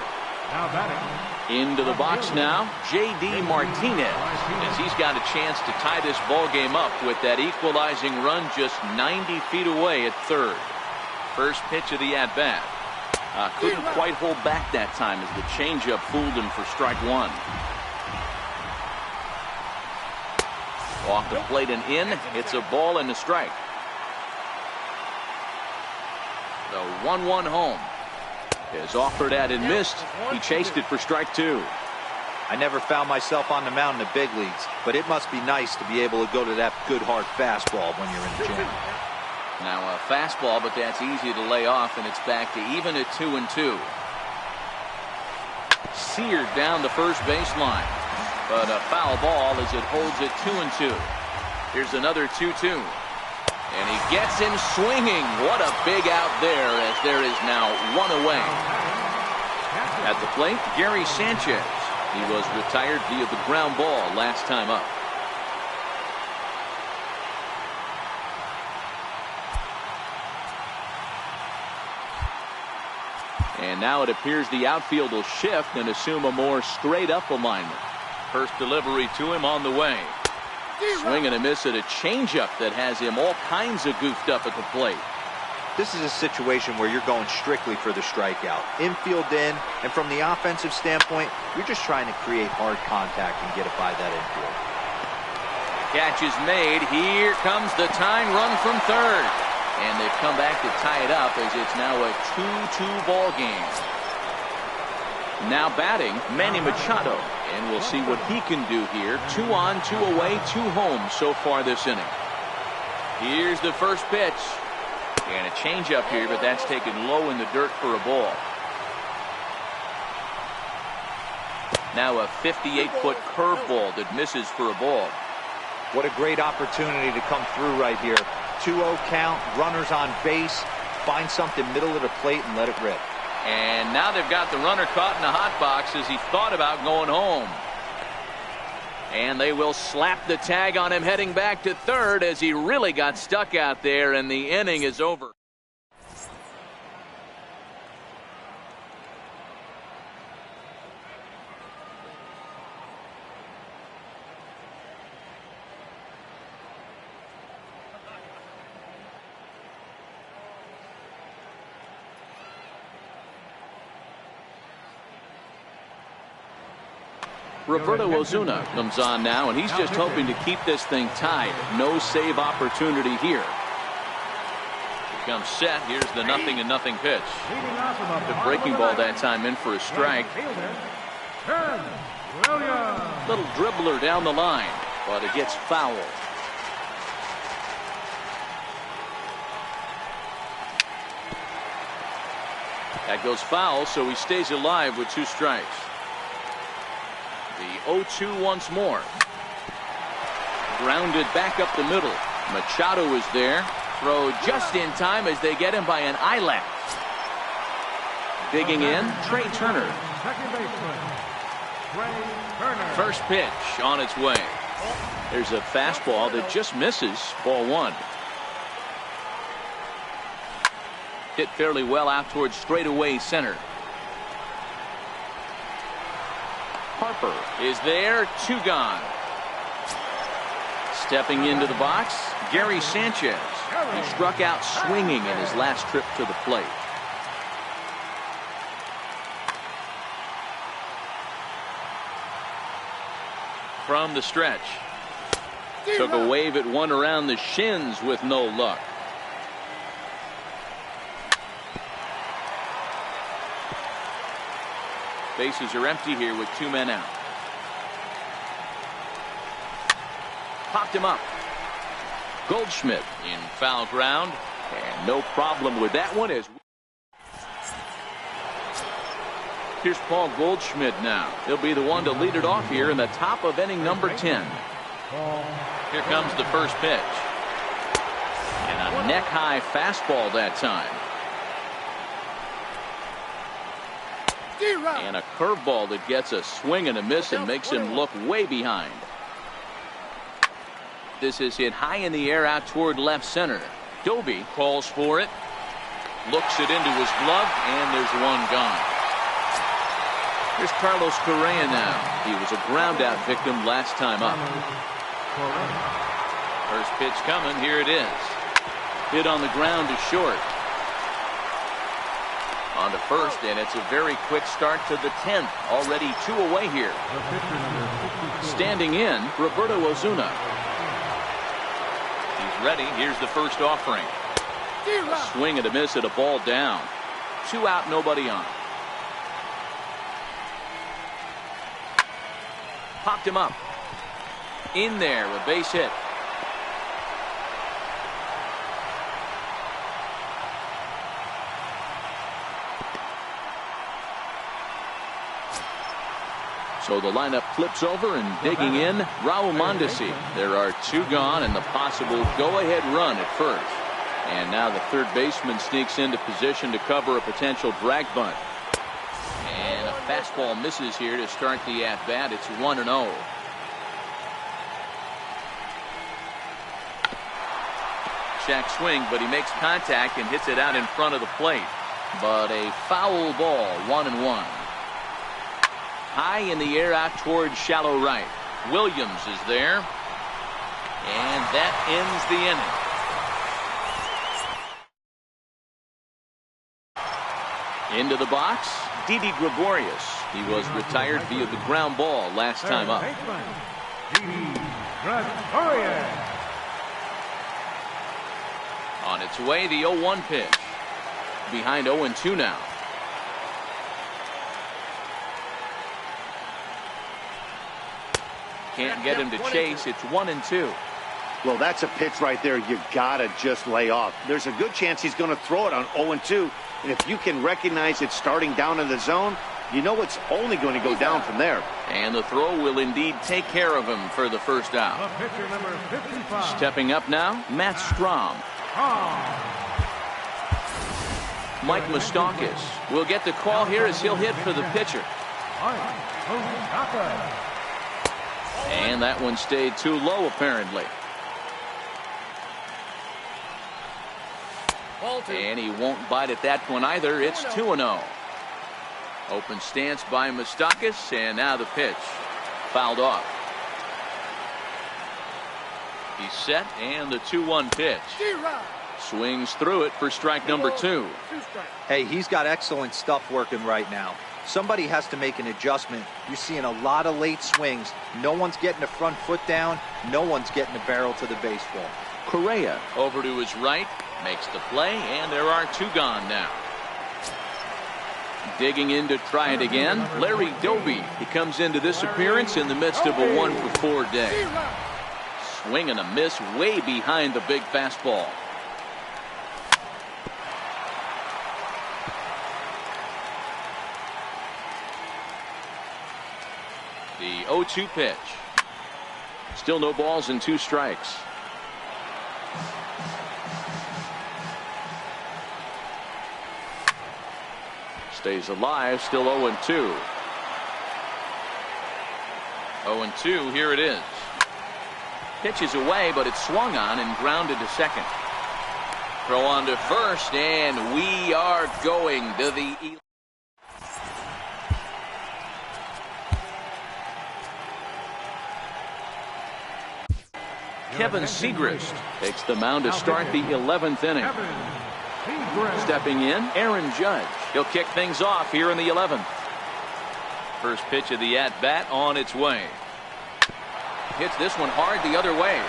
Now batting. Into the box now, J.D. Martinez, as he's got a chance to tie this ball game up with that equalizing run just 90 feet away at third. First pitch of the at-bat. Couldn't quite hold back that time as the changeup fooled him for strike 1. Off the plate and in, it's a ball and a strike. The 1-1 home. Is offered at and missed. He chased it for strike 2. I never found myself on the mound in the big leagues, but it must be nice to be able to go to that good hard fastball when you're in the gym. Now a fastball, but that's easy to lay off, and it's back to even at 2-2. Seared down the first baseline, but a foul ball as it holds at 2-2. Here's another 2-2. And he gets him swinging. What a big out there, as there is now one away. At the plate, Gary Sanchez. He was retired via the ground ball last time up. And now it appears the outfield will shift and assume a more straight up alignment. First delivery to him on the way. Swing and a miss at a changeup that has him all kinds of goofed up at the plate. This is a situation where you're going strictly for the strikeout. Infield in, and from the offensive standpoint, you're just trying to create hard contact and get it by that infield. Catch is made. Here comes the tying run from third. And they've come back to tie it up as it's now a 2-2 ball game. Now batting, Manny Machado. And we'll see what he can do here. 2 on, 2 away, 2 home so far this inning. Here's the first pitch. And a changeup here, but that's taken low in the dirt for a ball. Now a 58-foot curveball that misses for a ball. What a great opportunity to come through right here. 2-0 count, runners on base, find something middle of the plate and let it rip. And now they've got the runner caught in the hot box as he thought about going home. And they will slap the tag on him heading back to third as he really got stuck out there, and the inning is over. Roberto Ozuna comes on now, and he's just hoping to keep this thing tied. No save opportunity here. Here comes set. Here's the 0-0 pitch. The breaking ball that time in for a strike. Little dribbler down the line, but it gets fouled. That goes foul, so he stays alive with 2 strikes. The 0-2 once more. Grounded back up the middle. Machado is there. Throw just in time as they get him by an eyelash. Digging in, Trey Turner. First pitch on its way. There's a fastball that just misses. Ball 1. Hit fairly well out towards straightaway center. Harper is there. 2 gone. Stepping into the box, Gary Sanchez. He struck out swinging in his last trip to the plate. From the stretch. Took a wave at one around the shins with no luck. Bases are empty here with 2 men out. Popped him up. Goldschmidt in foul ground, and no problem with that one. Here's Paul Goldschmidt now. He'll be the one to lead it off here in the top of inning number 10. Here comes the first pitch. And a neck-high fastball that time. And a curveball that gets a swing and a miss and makes him look way behind. This is hit high in the air out toward left center. Doby calls for it. Looks it into his glove, and there's one gone. Here's Carlos Correa now. He was a ground out victim last time up. First pitch coming. Here it is. Hit on the ground to short. On to first, and it's a very quick start to the 10th. Already 2 away here. Standing in, Roberto Ozuna. He's ready. Here's the first offering. A swing and a miss at a ball down. 2 out, nobody on. popped him up. In there, a base hit. So the lineup flips over, and digging in, Raul Mondesi. There are 2 gone and the possible go-ahead run at first. And now the third baseman sneaks into position to cover a potential drag bunt. And a fastball misses here to start the at-bat. It's 1-0. Check swing, but he makes contact and hits it out in front of the plate. But a foul ball, 1-1. High in the air out towards shallow right. Williams is there. And that ends the inning. Into the box, Didi Gregorius. He was retired via the ground ball last time up. Didi Gregorius. On its way, the 0-1 pitch. Behind 0-2 now. Can't get him to chase. It's 1-2. Well, that's a pitch right there you gotta just lay off. There's a good chance he's going to throw it on 0-2. And if you can recognize it starting down in the zone, you know it's only going to go down from there. And the throw will indeed take care of him for the first out. Pitcher number 55. Stepping up now, Matt Strom. Mike Moustakas will get the call here as he'll hit for the pitcher. And that one stayed too low, apparently. And he won't bite at that one either. It's 2-0. Open stance by Moustakas, and now the pitch. Fouled off. He's set, and the 2-1 pitch. Swings through it for strike number 2. Hey, he's got excellent stuff working right now. Somebody has to make an adjustment. You're seeing a lot of late swings. No one's getting the front foot down. No one's getting the barrel to the baseball. Correa over to his right, makes the play, and there are 2 gone now. Digging in to try it again, Larry Doby. He comes into this appearance in the midst of a 1-for-4 day. Swing and a miss way behind the big fastball. The 0-2 pitch. Still no balls and 2 strikes. Stays alive, still 0-2. 0-2, here it is. Pitch is away, but it's swung on and grounded to second. Throw on to first, and we are going to the... Kevin Segrist takes the mound to start the 11th inning. Stepping in, Aaron Judge. He'll kick things off here in the 11th. First pitch of the at-bat on its way. Hits this one hard the other way.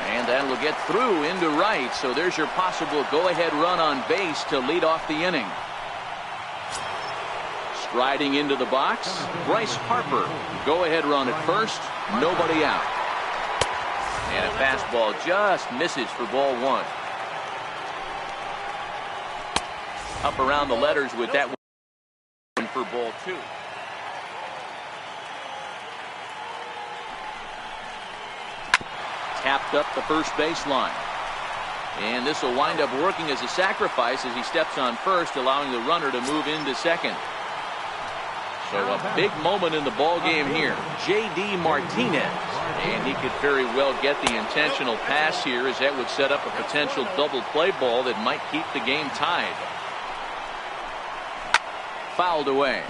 And that'll get through into right. So there's your possible go-ahead run on base to lead off the inning. Striding into the box, Bryce Harper. Go-ahead run at first. Nobody out. And a fastball just misses for ball 1. Up around the letters with that one for ball 2. Tapped up the first baseline. And this will wind up working as a sacrifice as he steps on first, allowing the runner to move into second. So a big moment in the ball game here. J.D. Martinez. And he could very well get the intentional pass here, as that would set up a potential double play ball that might keep the game tied. Fouled away.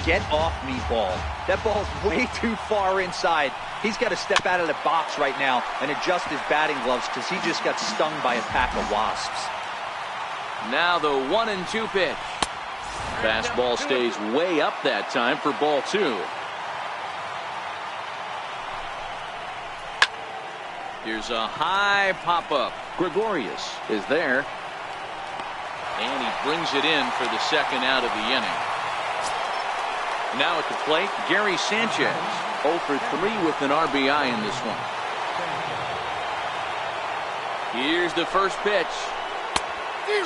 Get off me, ball. That ball's way too far inside. He's got to step out of the box right now and adjust his batting gloves, because he just got stung by a pack of wasps. Now the 1-2 pitch. Fastball stays way up that time for ball 2. Here's a high pop-up. Gregorius is there. And he brings it in for the second out of the inning. Now at the plate, Gary Sanchez. 0 for 3 with an RBI in this one. Here's the first pitch.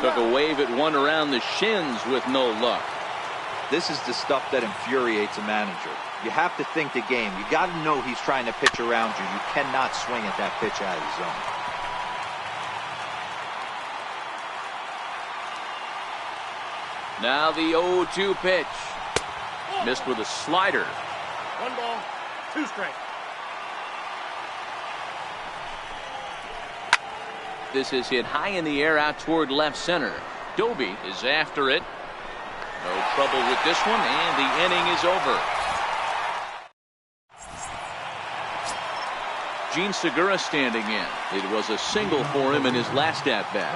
Took a wave at one around the shins with no luck. This is the stuff that infuriates a manager. You have to think the game. You got to know he's trying to pitch around you. You cannot swing at that pitch out of the zone. Now the 0-2 pitch. Missed with a slider. 1 ball, 2 strikes. This is hit high in the air out toward left center. Doby is after it. No trouble with this one, and the inning is over. Gene Segura standing in. It was a single for him in his last at-bat.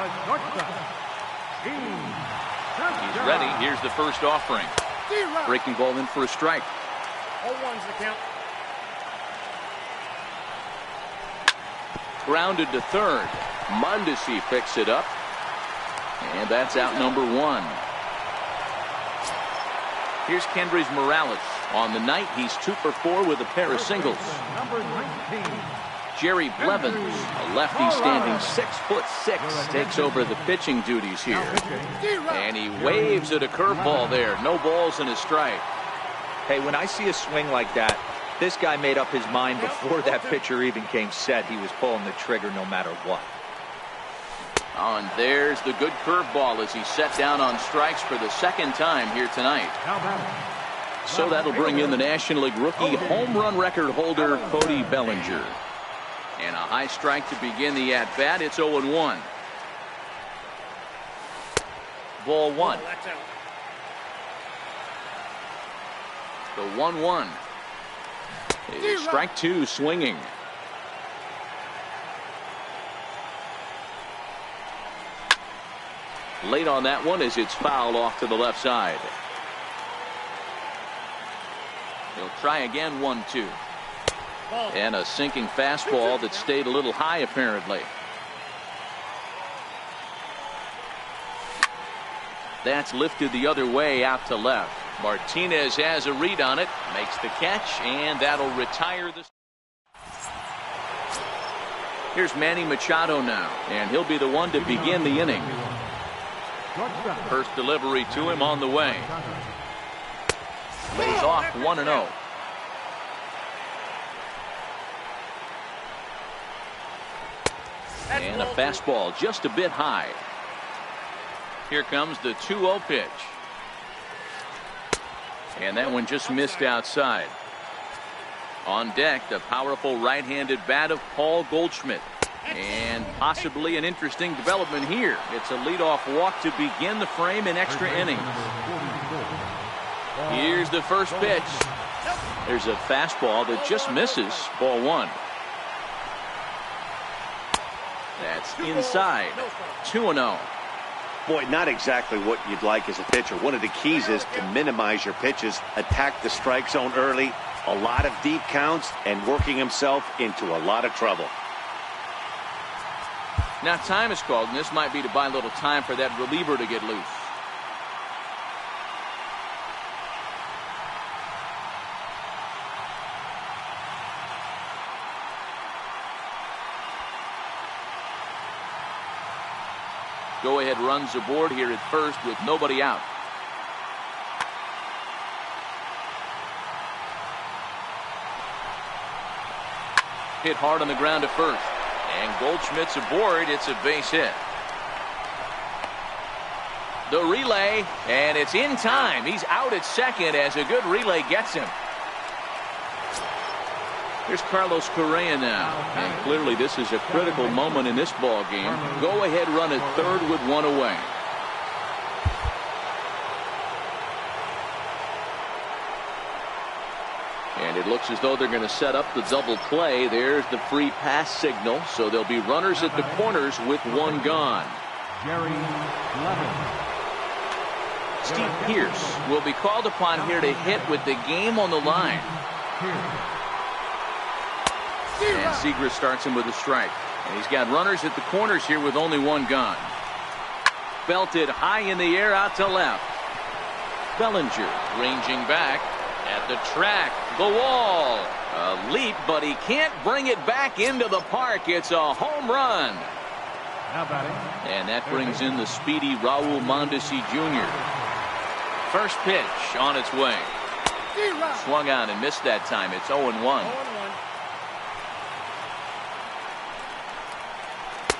He's ready. Here's the first offering. Breaking ball in for a strike. 0-1's the count. Grounded to third. Mondesi picks it up. And that's out number 1. Here's Kendrys Morales. On the night, he's 2 for 4 with a pair of singles. Jerry Blevins, a lefty standing 6'6", takes over the pitching duties here. And he waves at a curveball there. No balls and a strike. Hey, when I see a swing like that, this guy made up his mind before that pitcher even came set. He was pulling the trigger no matter what. Oh, and there's the good curveball as he set down on strikes for the second time here tonight. So that'll bring in the National League rookie home run record holder Cody Bellinger. And a high strike to begin the at-bat. It's 0-1. Ball 1. The 1-1. Strike 2 swinging. Late on that one as it's fouled off to the left side. He'll try again. 1-2. And a sinking fastball that stayed a little high apparently. That's lifted the other way out to left. Martinez has a read on it, makes the catch, and that'll retire the. Here's Manny Machado now, and he'll be the one to begin the inning. First delivery to him on the way. Lays off 1-0. And a fastball just a bit high. Here comes the 2-0 pitch. And that one just missed outside. On deck, the powerful right-handed bat of Paul Goldschmidt. And possibly an interesting development here. It's a leadoff walk to begin the frame in extra innings. Here's the first pitch. There's a fastball that just misses. Ball 1. That's inside. 2-0. Boy, not exactly what you'd like as a pitcher. One of the keys is to minimize your pitches, attack the strike zone early, a lot of deep counts, and working himself into a lot of trouble. Now time is called, and this might be to buy a little time for that reliever to get loose. Go-ahead runs aboard here at first with nobody out. Hit hard on the ground to first. And Goldschmidt's aboard. It's a base hit. The relay, and it's in time. He's out at second as a good relay gets him. Here's Carlos Correa now. And clearly this is a critical moment in this ball game. Go ahead run at third with one away. And it looks as though they're going to set up the double play. There's the free pass signal. So there'll be runners at the corners with one gone. Steve Pearce will be called upon here to hit with the game on the line. And Seager starts him with a strike. And he's got runners at the corners here with only one gone. Belted high in the air out to left. Bellinger ranging back. The track, the wall. A leap, but he can't bring it back into the park. It's a home run. Now batting. And that brings in the speedy Raul Mondesi Jr. First pitch on its way. Swung on and missed that time. It's 0-1.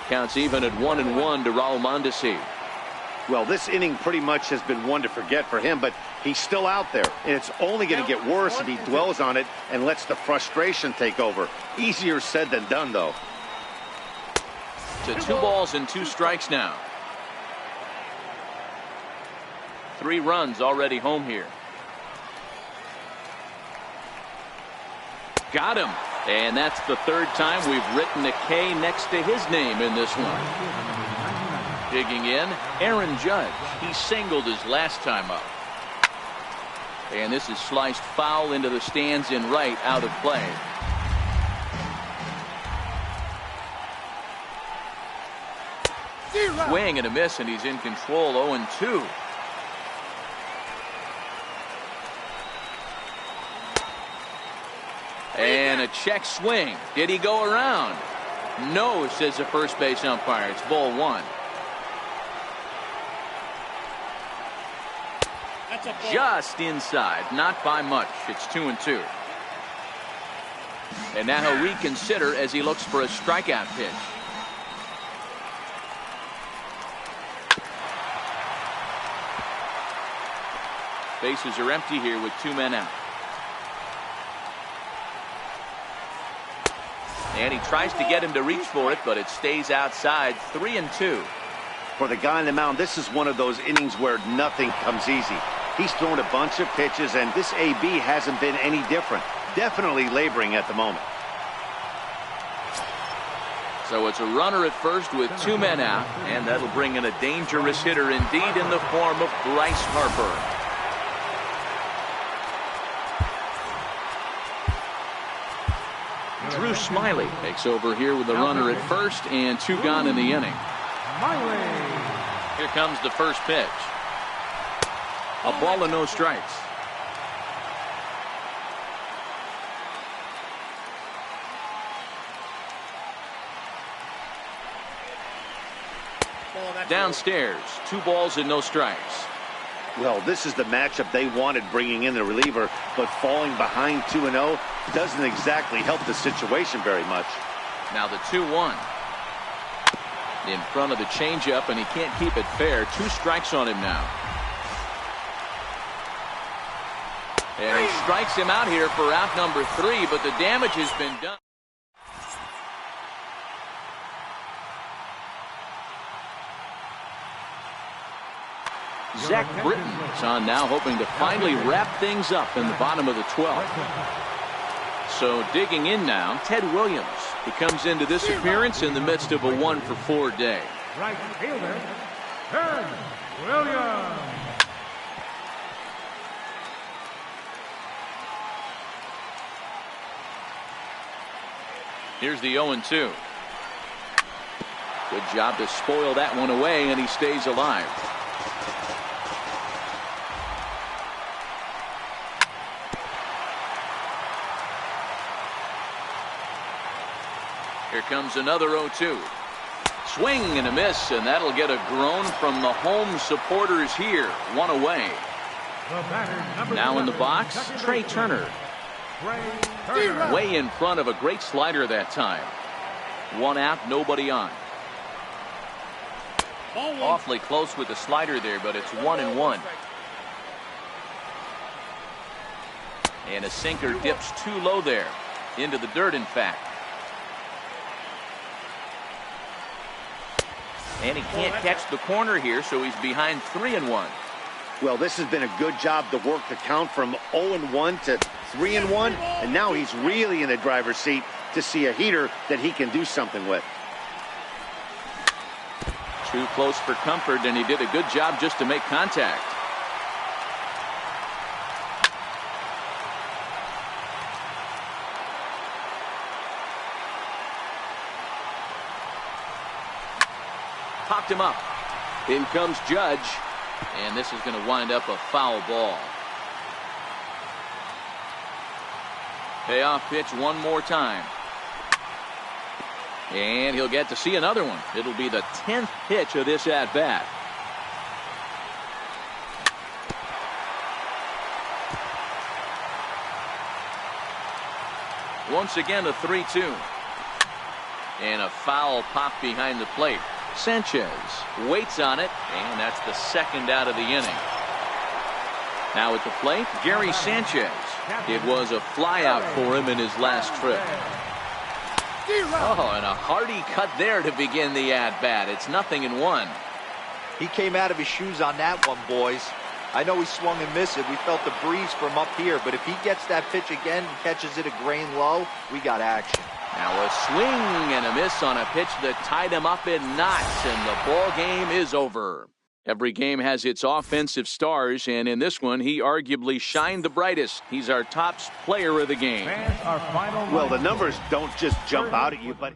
Counts even at 1-1 to Raul Mondesi. Well, this inning pretty much has been one to forget for him, but he's still out there, and it's only going to get worse if he dwells on it and lets the frustration take over. Easier said than done, though. To 2 balls and 2 strikes now. 3 runs already home here. Got him. And that's the 3rd time we've written a K next to his name in this one. Digging in, Aaron Judge. He singled his last time up. And this is sliced foul into the stands in right, out of play. Swing and a miss, and he's in control. 0-2. And a check swing. Did he go around? No, says the first base umpire. It's ball 1. Just inside, not by much. It's 2-2. And now he'll reconsider as he looks for a strikeout pitch. Bases are empty here with 2 men out. And he tries to get him to reach for it, but it stays outside. 3-2. For the guy on the mound, this is one of those innings where nothing comes easy. He's thrown a bunch of pitches, and this AB hasn't been any different. Definitely laboring at the moment. So it's a runner at first with 2 men out, and that'll bring in a dangerous hitter indeed in the form of Bryce Harper. Drew Smiley takes over here with a runner at first and 2 gone in the inning. Here comes the first pitch. A ball and no strikes. Downstairs, 2 balls and no strikes. Well, this is the matchup they wanted, bringing in the reliever, but falling behind 2-0 doesn't exactly help the situation very much. Now the 2-1. In front of the changeup, and he can't keep it fair. 2 strikes on him now. And he strikes him out here for out number 3, but the damage has been done. Zach Britton is on now, hoping to finally wrap things up in the bottom of the 12th. So digging in now, Ted Williams. He comes into this appearance in the midst of a 1-for-4 day. Right fielder, Ted Williams. Here's the 0-2. Good job to spoil that one away, and he stays alive. Here comes another 0-2. Swing and a miss, and that'll get a groan from the home supporters here. 1 away. Now in the box, Trey Turner. Way in front of a great slider that time. 1 out, nobody on. Awfully close with the slider there, but it's 1-1. And a sinker dips too low there. Into the dirt, in fact. And he can't catch the corner here, so he's behind 3-1. Well, this has been a good job to work the count from 0-1 to 3-1, and now he's really in the driver's seat to see a heater that he can do something with. Too close for comfort, and he did a good job just to make contact. Popped him up. In comes Judge, and this is going to wind up a foul ball. Payoff pitch one more time. And he'll get to see another one. It'll be the 10th pitch of this at-bat. Once again, a 3-2. And a foul pop behind the plate. Sanchez waits on it, and that's the second out of the inning. Now at the plate, Gary Sanchez. It was a flyout for him in his last trip. Oh, and a hearty cut there to begin the at-bat. It's 0-1. He came out of his shoes on that one, boys. I know he swung and missed it. We felt the breeze from up here, but if he gets that pitch again and catches it a grain low, we got action. Now a swing and a miss on a pitch that tied him up in knots, and the ball game is over. Every game has its offensive stars, and in this one, he arguably shined the brightest. He's our top player of the game. Well, the numbers don't just jump out at you, but